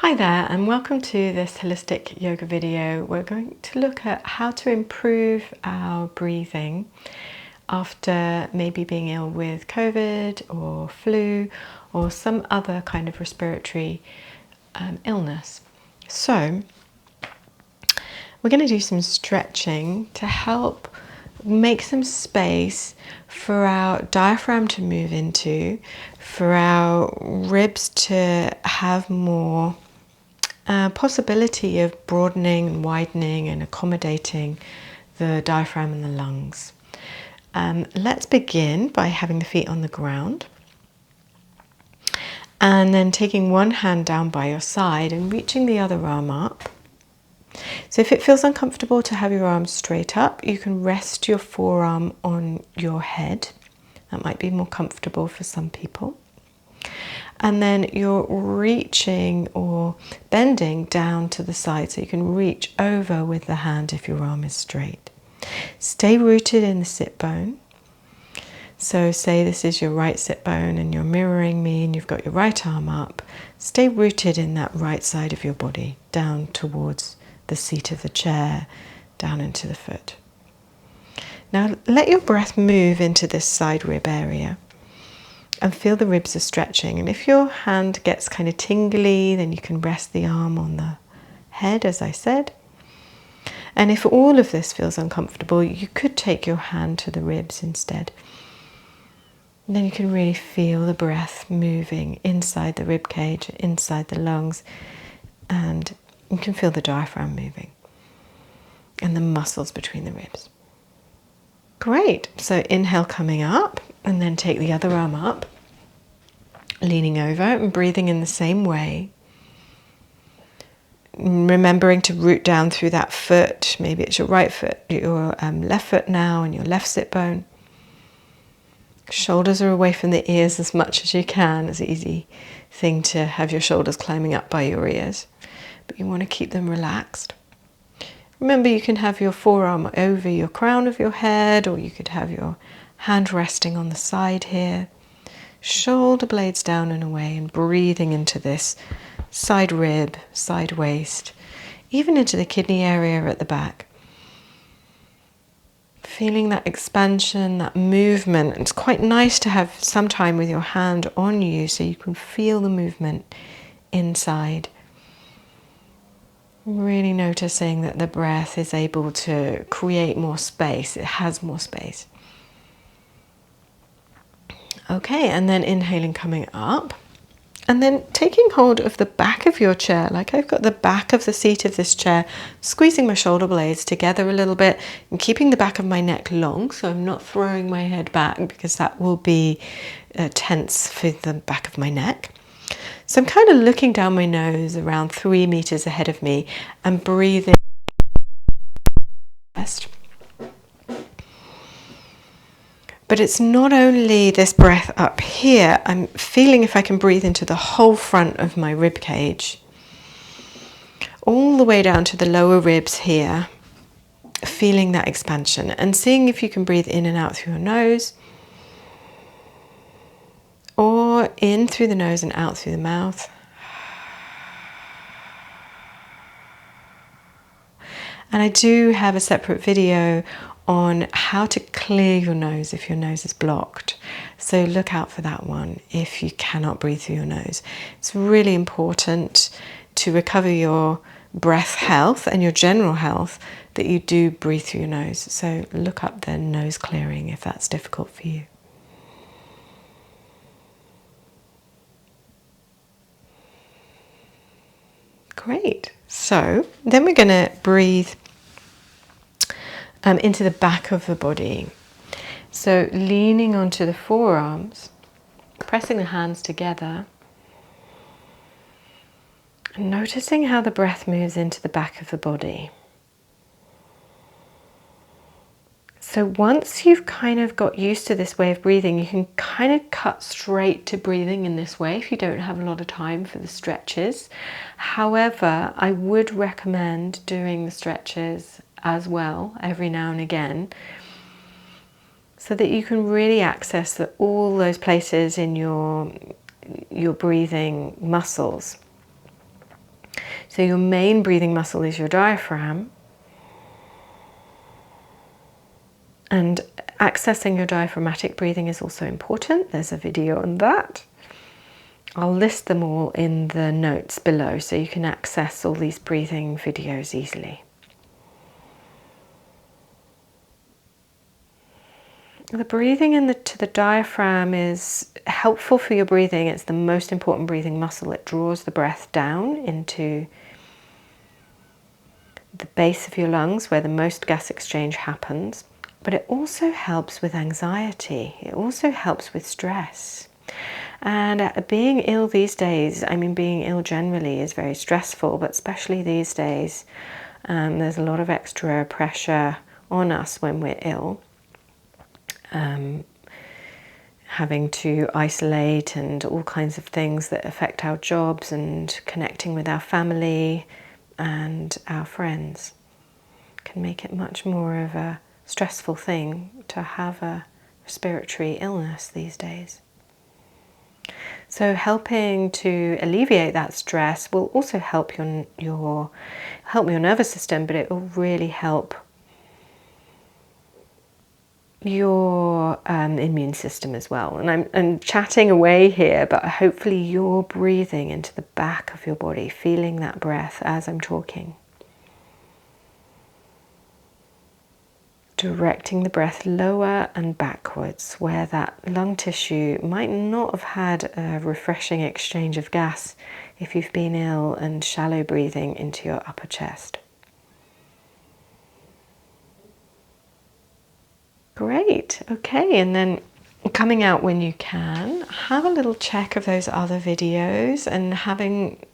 Hi there, and welcome to this holistic yoga video. We're going to look at how to improve our breathing after maybe being ill with COVID or flu or some other kind of respiratory illness. So we're going to do some stretching to help make some space for our diaphragm to move into, for our ribs to have more possibility of broadening and widening and accommodating the diaphragm and the lungs. Let's begin by having the feet on the ground and then taking one hand down by your side and reaching the other arm up. So if it feels uncomfortable to have your arms straight up, you can rest your forearm on your head. That might be more comfortable for some people. And then you're reaching or bending down to the side so you can reach over with the hand if your arm is straight. Stay rooted in the sit bone. So say this is your right sit bone and you're mirroring me and you've got your right arm up. Stay rooted in that right side of your body, down towards the seat of the chair, down into the foot. Now let your breath move into this side rib area. And feel the ribs are stretching. And if your hand gets kind of tingly, then you can rest the arm on the head, as I said. And if all of this feels uncomfortable, you could take your hand to the ribs instead. And then you can really feel the breath moving inside the rib cage, inside the lungs, and you can feel the diaphragm moving and the muscles between the ribs. Great. So inhale coming up, and then take the other arm up, leaning over and breathing in the same way. Remembering to root down through that foot. Maybe it's your right foot, your left foot now, and your left sit bone. Shoulders are away from the ears as much as you can. It's an easy thing to have your shoulders climbing up by your ears, but you want to keep them relaxed. Remember, you can have your forearm over your crown of your head, or you could have your hand resting on the side here. Shoulder blades down and away, and breathing into this side rib, side waist, even into the kidney area at the back. Feeling that expansion, that movement. It's quite nice to have some time with your hand on you so you can feel the movement inside. Really noticing that the breath is able to create more space. It has more space. Okay, and then inhaling coming up. And then taking hold of the back of your chair, like I've got the back of the seat of this chair, squeezing my shoulder blades together a little bit and keeping the back of my neck long, so I'm not throwing my head back because that will be tense for the back of my neck. So I'm kind of looking down my nose around 3 meters ahead of me and breathing. But it's not only this breath up here, I'm feeling if I can breathe into the whole front of my rib cage, all the way down to the lower ribs here, feeling that expansion and seeing if you can breathe in and out through your nose, or in through the nose and out through the mouth. And I do have a separate video on how to clear your nose if your nose is blocked. So look out for that one if you cannot breathe through your nose. It's really important to recover your breath health and your general health that you do breathe through your nose. So look up the nose clearing if that's difficult for you. Great. So then we're going to breathe into the back of the body. So leaning onto the forearms, pressing the hands together, and noticing how the breath moves into the back of the body. So once you've kind of got used to this way of breathing, you can kind of cut straight to breathing in this way if you don't have a lot of time for the stretches. However, I would recommend doing the stretches as well every now and again so that you can really access all those places in your breathing muscles. So your main breathing muscle is your diaphragm. And accessing your diaphragmatic breathing is also important. There's a video on that. I'll list them all in the notes below so you can access all these breathing videos easily. The breathing to the diaphragm is helpful for your breathing. It's the most important breathing muscle. It draws the breath down into the base of your lungs where the most gas exchange happens. But it also helps with anxiety. It also helps with stress. And being ill these days, I mean, being ill generally is very stressful, but especially these days, there's a lot of extra pressure on us when we're ill. Having to isolate and all kinds of things that affect our jobs and connecting with our family and our friends can make it much more of a stressful thing to have a respiratory illness these days. So helping to alleviate that stress will also help your nervous system, but it will really help your immune system as well. And I'm chatting away here, but hopefully you're breathing into the back of your body, feeling that breath as I'm talking. Directing the breath lower and backwards, where that lung tissue might not have had a refreshing exchange of gas if you've been ill, and shallow breathing into your upper chest. Great, okay, and then coming out when you can, have a little check of those other videos, and having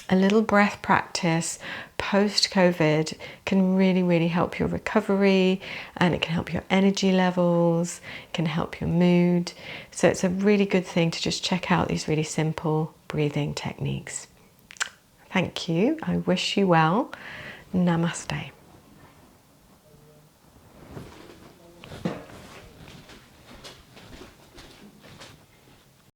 a little breath practice post-COVID can really, really help your recovery, and it can help your energy levels, it can help your mood. So it's a really good thing to just check out these really simple breathing techniques. Thank you. I wish you well. Namaste.